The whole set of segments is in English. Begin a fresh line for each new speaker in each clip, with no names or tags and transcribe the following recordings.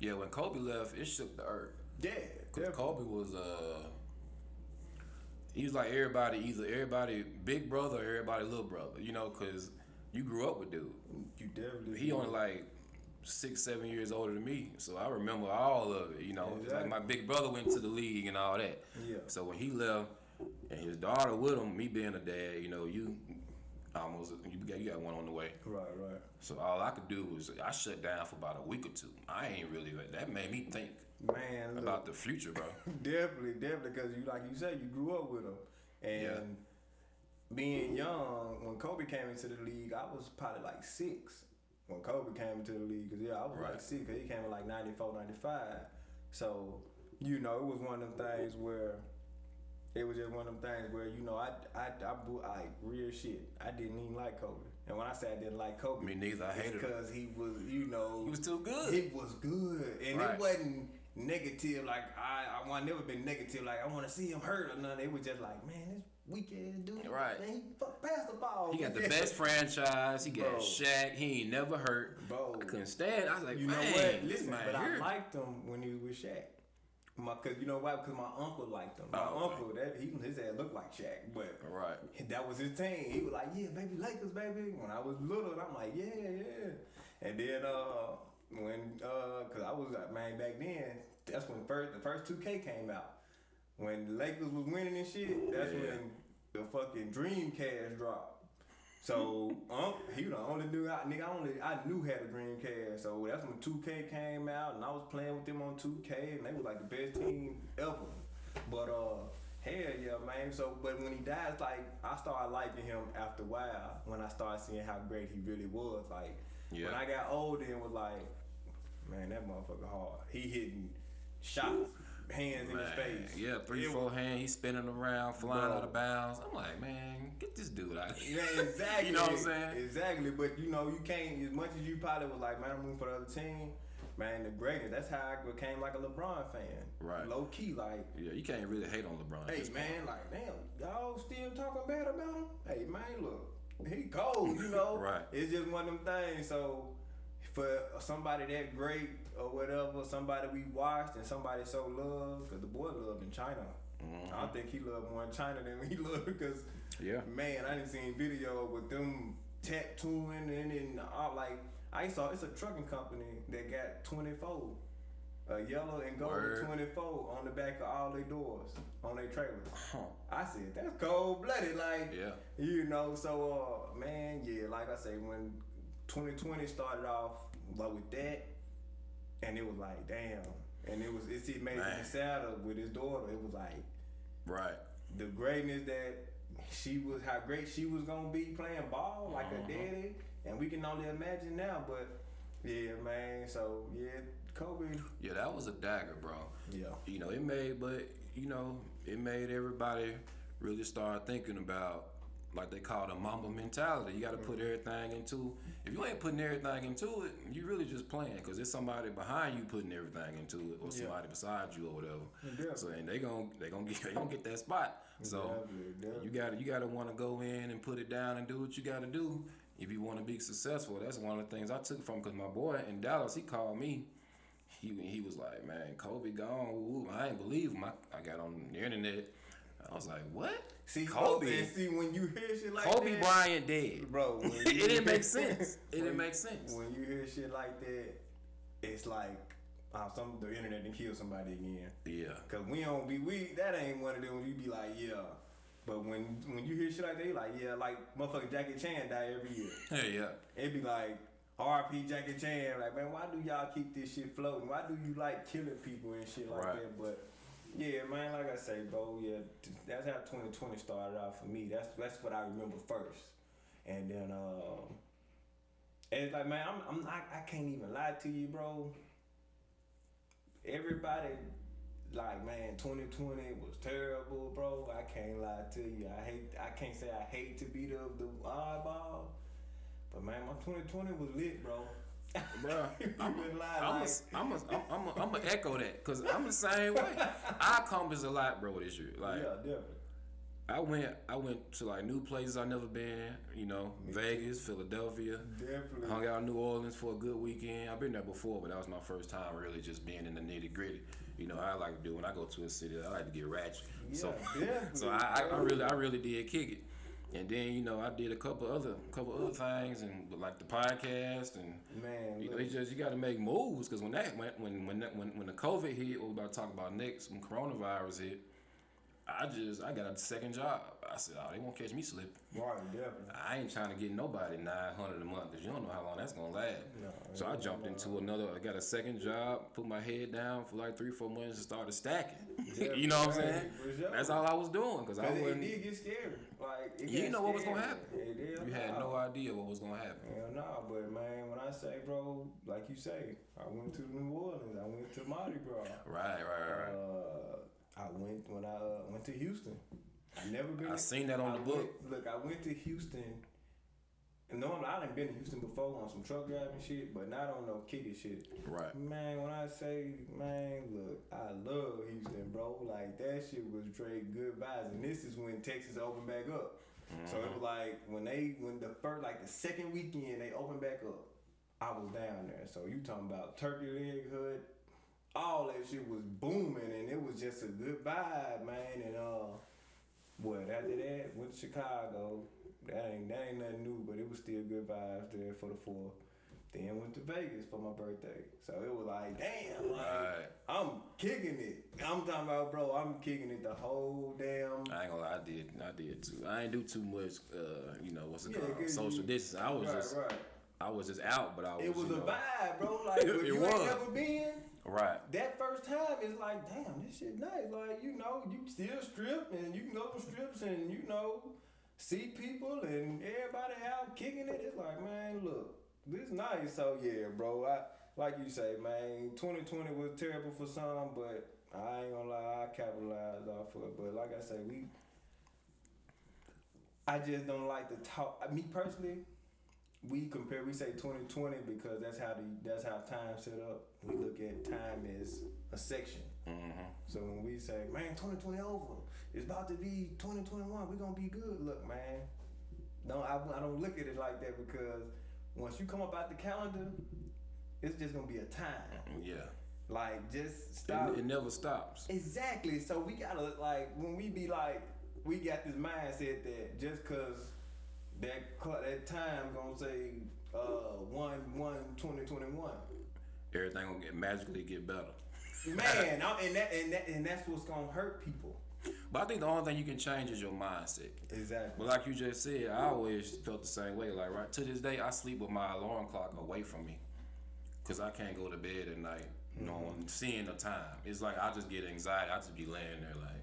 Yeah, when Kobe left, it shook the earth.
Yeah,
Cause Kobe was he was like everybody, either everybody big brother or everybody little brother. You know, cause you grew up with dude.
You definitely.
He only like 6-7 years older than me, so I remember all of it. You know,
Exactly.
like my big brother went to the league and all that.
Yeah.
So when he left and his daughter with him, me being a dad, you know, you got one on the way.
Right.
So all I could do was I shut down for about a week or two. I ain't really that made me think
Man, look,
about the future, bro.
definitely, because you like you said, you grew up with him, and being young when Kobe came into the league, I was probably like 6 when Kobe came into the league. Cause I was like 6. Cause he came in like 94, 95. So you know, it was one of them things where. It was just one of them things where, you know, I real shit. I didn't even like Kobe. And when I say I didn't like Kobe,
Me neither. I hated him.
because he was, you know,
He was too good.
He was good. And
Right.
it wasn't negative, like I never been negative, like I want to see him hurt or nothing. It was just like, man, this weak ass dude.
Right.
Man, he pass the ball.
He got the best franchise. He got
Bro.
Shaq. He ain't never hurt.
Bro.
I couldn't stand. I was like,
You know
man,
what?
this
Listen,
man
but I
here.
liked him when he was with Shaq. Cause you know why? Because my uncle liked him. My
Oh,
uncle, his ass looked like Shaq, but
Right.
that was his team. He was like, yeah, baby, Lakers, baby. When I was little, I'm like, yeah. And then when cause I was like, man, back then, that's when the first 2K came out. When the Lakers was winning and shit, that's when the fucking Dreamcast dropped. So he was the only dude I knew had a Dreamcast. So that's when 2K came out, and I was playing with them on 2K, and they was like the best team ever. But hell yeah, man. So but when he died, it's like I started liking him after a while. When I started seeing how great he really was, like when I got older and was like, man, that motherfucker hard. He hitting shots, hands in his face.
Yeah, 3-4 hands. He's spinning around, flying out of bounds. I'm like, man, get this dude out of here.
Yeah, exactly.
You know what I'm saying?
Exactly. But you know, you can't, as much as you probably was like, man, I'm rooting for the other team. Man, the greatest. That's how I became like a LeBron fan.
Right.
Low key, like.
Yeah, you can't really hate on LeBron.
Hey man, like damn, y'all still talking bad about him? Hey man, look, he cold, you know.
Right.
It's just one of them things. So for somebody that great or whatever, somebody we watched and somebody so loved, because the boy loved in China. I don't think he loved more in China than he loved because, man, I didn't see video with them tattooing and like I saw it's a trucking company that got 24, yellow and gold 24 on the back of all their doors on their trailers. I said that's cold blooded, like you know. So man, yeah, like I say, when 2020 started off with that, and it was like damn, and it made me sadder with his daughter. It was like the greatness that she was, how great she was gonna be playing ball like her daddy, and we can only imagine now. But yeah, man. So yeah, Kobe.
Yeah, that was a dagger, bro.
Yeah.
You know, it made everybody really start thinking about, like they call it a Mamba mentality. You got to put everything into. If you ain't putting everything into it, you really just playing, because there's somebody behind you putting everything into it, or somebody beside you or whatever.
Yeah.
So and they gonna get that spot. So you gotta want to go in and put it down and do what you got to do if you want to be successful. That's one of the things I took from, because my boy in Dallas, he called me. He was like, man, Kobe gone. Ooh, I ain't believe him. I got on the internet. I was like, what?
See,
Kobe.
And see, when you hear shit like
Kobe
that,
Bryant dead,
bro.
It didn't make sense. It didn't make sense.
When you hear shit like that, it's like the internet done kill somebody again.
Yeah.
Cause that ain't one of them when you be like, yeah. But when you hear shit like that, you like, yeah, like motherfucking Jackie Chan die every year.
Yeah.
It be like, R.P. Jackie Chan. Like, man, why do y'all keep this shit floating? Why do you like killing people and shit like that? But yeah, man, like I say, bro, yeah, that's how 2020 started out for me. That's what I remember first. And then it's like, man, I can't even lie to you, bro. Everybody, like, man, 2020 was terrible, bro. I can't lie to you. I can't say I hate to be the oddball, but man, my 2020 was lit, bro.
Bro, I'm gonna echo that, because I'm the same way. I accomplished a lot, bro, this year. Like,
yeah, definitely.
I went to like new places I never been. You know, Vegas, Philadelphia.
Definitely.
Hung out in New Orleans for a good weekend. I've been there before, but that was my first time really just being in the nitty gritty. You know, I like to do when I go to a city. I like to get ratchet.
Yeah,
So,
definitely.
so I really did kick it. And then you know I did a couple other things and like the podcast and
Man,
you know
look.
it's just you got to make moves because when the COVID hit, what we're about to talk about next, when coronavirus hit, I got a second job. I said, oh, they won't catch me slipping.
Right, definitely.
I ain't trying to get nobody $900 a month because you don't know how long that's gonna last.
No,
So I jumped into another. I got a second job, put my head down for like 3-4 months and started stacking.
Yeah,
you know what I'm saying?
for sure.
That's all I was doing because I
It
wasn't.
did get scary. Like, it
You
got
didn't know what was
scary.
gonna happen.
It did.
You had no idea what was gonna happen.
Hell no, but man, when I say, bro, like you say, I went to New Orleans, I went to Mardi Gras.
Right.
I went when I went to Houston. I never been.
I seen that on the book.
Look, I went to Houston. And normally I done been to Houston before on some truck driving shit, but not on no kiddie shit.
Right.
Man, when I say, man, look, I love Houston, bro. Like, that shit was straight good vibes. And this is when Texas opened back up.
Mm-hmm.
So it was like, when the second weekend they opened back up, I was down there. So you talking about Turkey Leg Hood, all that shit was booming, and it was just a good vibe, man. And after that, went to Chicago. That ain't nothing new, but it was still good vibes there for the 4th. Then went to Vegas for my birthday. So it was like, damn, like,
Right.
I'm kicking it. I'm talking about, bro, I'm kicking it the whole damn.
I ain't gonna lie, I did too. I ain't do too much, you know, what's it
Yeah,
called?
'cause
Social distance. I was I was just out, but I was.
It was
you
a
know,
vibe, bro. Like, if
It
you
was.
ain't never been,
Right.
that first time it's like, damn, this shit nice. Like, you know, you still strip and you can go to strips and, you know, see people and everybody out kicking it. It's like, man, look, this nice. So yeah, bro, like you say, man, 2020 was terrible for some, but I ain't gonna lie, I capitalized off of it. But like I say, I just don't like to talk. Me personally, we say 2020 because that's how time set up. We look at time as a section.
Mm-hmm.
So when we say, man, 2020 over, it's about to be 2021, we're gonna be good. Look, man, I don't look at it like that because once you come up out the calendar, it's just gonna be a time.
Yeah.
Like, just stop.
It never stops.
Exactly. So we gotta, like, when we be like, we got this mindset that just cause that time gonna say 1/1/2021.
Everything gonna magically get better.
Man, and that's what's gonna hurt people.
But I think the only thing you can change is your mindset.
Exactly.
But like you just said, I always felt the same way. Like right to this day, I sleep with my alarm clock away from me, cause I can't go to bed at night knowing seeing the time. It's like I just get anxiety. I just be laying there like,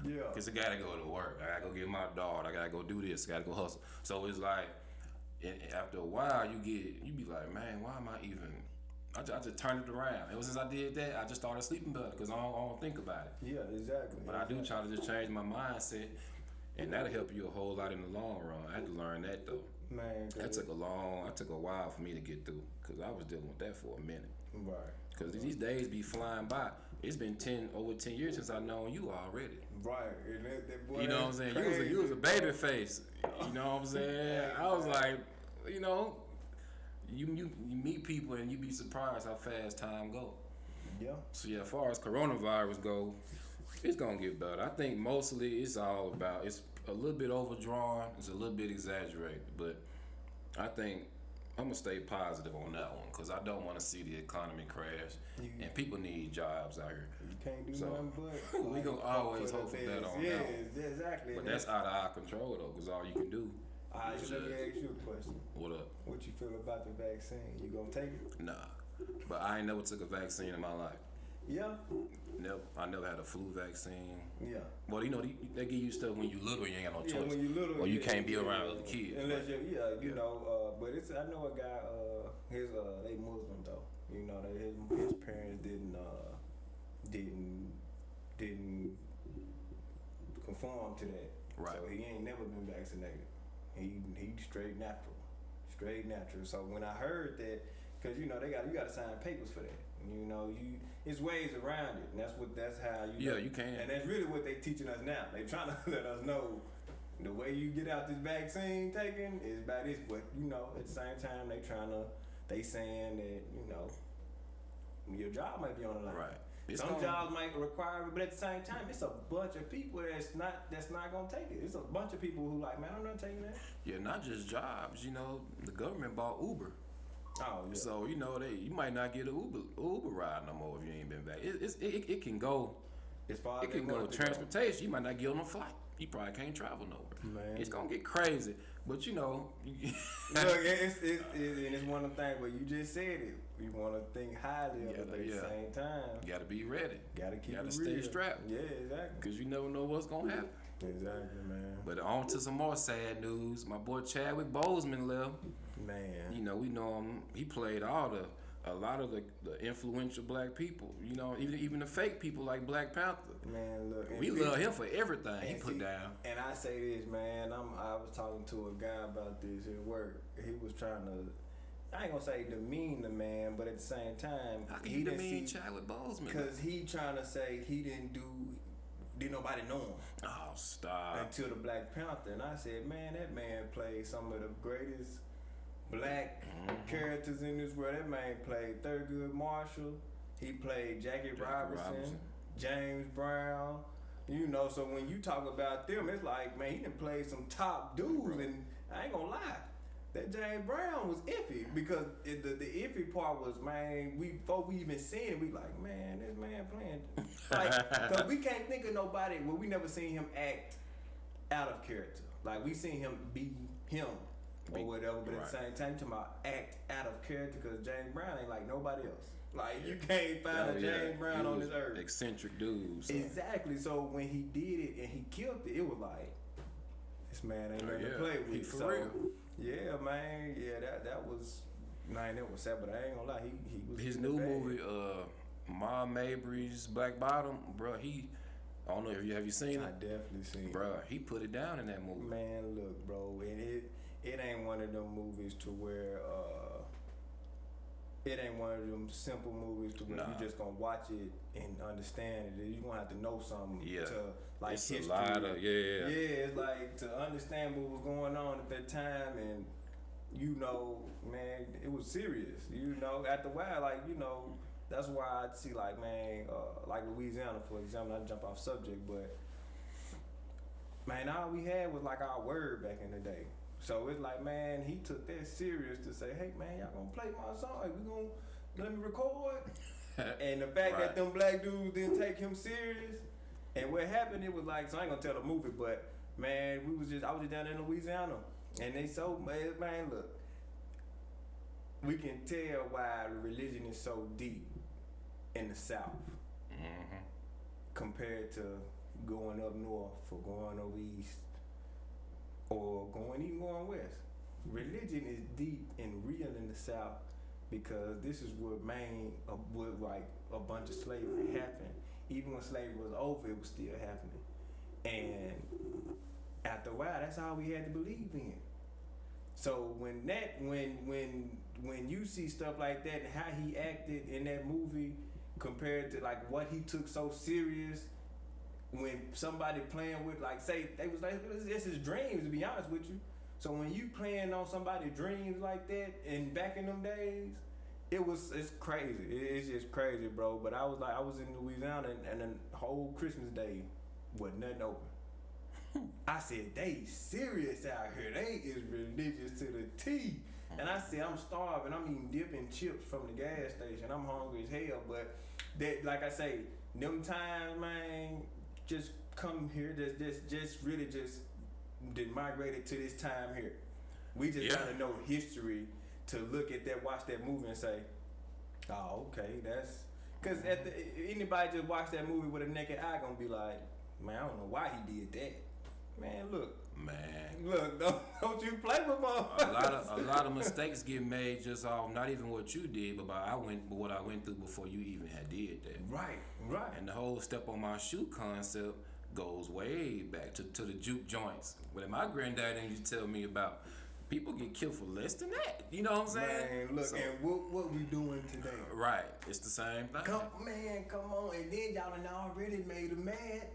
Yeah.
cause I gotta go to work. I gotta go get my daughter. I gotta go do this. I gotta go hustle. So it's like, and after a while, you be like, man, why am I even? I just turned it around. Ever since I did that, I just started sleeping better because I don't think about it.
Yeah, exactly.
But I do try to just change my mindset, and that'll help you a whole lot in the long run. I had to learn that though.
Man,
That took a while for me to get through because I was dealing with that for a minute.
right.
Because these days be flying by. It's been over 10 years since I known you already.
Right. And that boy,
You know what I'm saying?
crazy.
You was a baby face. You know what I'm saying? I was like, you know, you meet people and you be surprised how fast time go.
Yeah.
So yeah, as far as coronavirus go, it's gonna get better. I think mostly it's all about, it's a little bit overdrawn, it's a little bit exaggerated, but I think I'm gonna stay positive on that one because I don't want to see the economy crash, and people need jobs out here.
You can't do
So,
nothing but.
we gonna always hope for better on that one.
Yeah, exactly.
But that's out of our control though, because all you can do.
Alright,
is
let me
just-
ask you a question.
What up?
What you feel about the vaccine? You gonna take it?
Nah, but I ain't never took a vaccine in my life.
Yeah.
I never had a flu vaccine.
Yeah.
Well, you know, they give you stuff when you little, you ain't got no choice.
When you little,
or you
yeah,
can't be
yeah,
around
yeah.
other kids.
Unless
but-
you know, but it's, I know a guy, they Muslim though. You know, his parents didn't conform to that.
Right.
So he ain't never been vaccinated. He straight natural. So when I heard that, cause you know you gotta sign papers for that. You know, it's ways around it, and that's how you.
Yeah, you can.
And that's really what they teaching us now. They trying to let us know the way you get out this vaccine taking is by this, but you know, at the same time they saying that your job might be on the line.
Right.
Some jobs might require it, but at the same time, it's a bunch of people that's not gonna take it. It's a bunch of people who like, man, I'm not taking that.
Yeah, not just jobs. You know, the government bought Uber.
Oh yeah.
So you know you might not get an Uber ride no more if you ain't been back. It can go.
As far as
it can go transportation. You might not get on a flight. You probably can't travel nowhere.
Man.
It's gonna get crazy. But you know,
look, it's one of the things where you just said it. You want to think highly of it, but at the same time,
you gotta be ready.
Gotta keep it real.
Stay strapped.
Yeah, exactly.
Because you never know what's gonna happen.
Exactly, man.
But on to some more sad news. My boy Chadwick Boseman left.
Man.
You know, we know him. He played a lot of the influential black people. You know, even the fake people like Black Panther.
Man, look.
We love him for everything he put down.
And I say this, man. I was talking to a guy about this at work. He was trying to. I ain't gonna say demean the man, but at the same time,
how can he demean Chadwick Boseman?
Because he trying to say he didn't nobody know him.
Oh, stop.
Until the Black Panther. And I said, man, that man played some of the greatest black characters in this world. That man played Thurgood Marshall. He played Jackie Robinson, James Brown. You know, so when you talk about them, it's like, man, he done played some top dudes. And I ain't gonna lie. That James Brown was iffy because the iffy part was, man, before we even seen it, we like, man, this man playing. Like, cause we can't think of nobody where we never seen him act out of character. Like, we seen him be him or whatever, but at the same time, talking about act out of character because James Brown ain't like nobody else. Like, you can't find a James Brown on this earth.
Eccentric dude. So.
Exactly. So when he did it and he killed it, it was like, this man ain't nothing to play with.
For real.
Yeah, man. Yeah, that was, man, that was sad, but I ain't gonna lie, he was.
His new movie, Ma Mabry's Black Bottom, bro. I don't know if have you seen it.
I definitely seen it,
bro. He put it down in that movie.
Man, look, bro, and it ain't one of them movies to where it ain't one of them simple movies to where you just gonna watch it and understand it. You gonna have to know something to like
it's
history.
A lot of
Yeah, it's like to understand what was going on at that time, and you know, man, it was serious. You know, after a while, like you know, that's why I see like man, like Louisiana for example. I jump off subject, but man, all we had was like our word back in the day. So it's like, man, he took that serious to say, hey, man, y'all gonna play my song. We gonna let me record. And the fact that them black dudes didn't take him serious. And what happened, it was like, so I ain't gonna tell the movie, but man, I was just down in Louisiana. And they man, look, we can tell why religion is so deep in the South compared to going up north or going over east. Or even going west. Religion is deep and real in the South because this is where like a bunch of slavery happened. Even when slavery was over, it was still happening. And after a while, that's all we had to believe in. So when you see stuff like that and how he acted in that movie compared to like what he took so serious. When somebody playing with, like, say, they was like, this is dreams, to be honest with you. So when you playing on somebody's dreams like that, and back in them days, it's crazy. It's just crazy, bro. But I was in Louisiana, and the whole Christmas Day was nothing open. I said, they serious out here. They is religious to the T. And I said, I'm starving. I'm eating dip and chips from the gas station. I'm hungry as hell. But that, like I say, them times, man, just come here, just really did migrated to this time here. We just gotta know history to look at that, watch that movie and say, oh, okay, that's because anybody just watch that movie with a naked eye gonna be like, man, I don't know why he did that. Man, look, don't you play with motherfuckers.
A lot of mistakes get made just off not even what you did, but what I went through before you even had did that.
Right.
And the whole step on my shoe concept goes way back to the juke joints. What my granddaddy used to tell me about People get killed for less than that. You know what I'm saying?
Man, look, and what we doing today?
Right, it's the same thing.
Come on, and then y'all done already made him mad.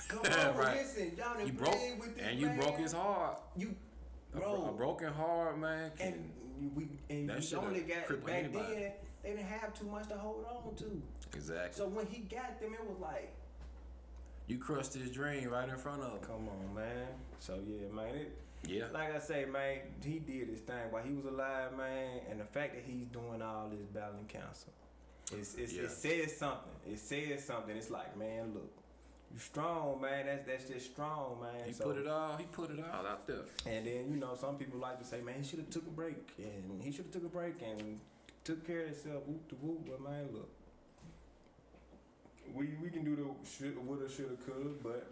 Come on,
right.
Listen, y'all done
You broke,
with this
and you
man.
broke his heart.
Bro,
A broken heart, man.
We only got
cripple
back
anybody.
then. They didn't have too much to hold on to.
Exactly.
So when he got them, it was like
you crushed his dream right in front of him.
Come on, man. So yeah, man.
Yeah.
Like I say, man, he did his thing while he was alive, man. And the fact that he's doing all this battling cancer, it says something. It says something. It's like, man, look, you strong, man. That's just strong, man.
He put it all out there.
And then some people like to say, man, he should have took a break, and took care of himself. Whoop de whoop, but man, look, we can do the woulda, shoulda, coulda, but.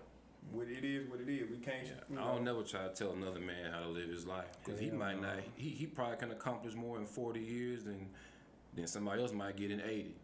It is what it is. We can't.
I don't never try to tell another man how to live his life because he might not. He probably can accomplish more in 40 years than somebody else might get in 80.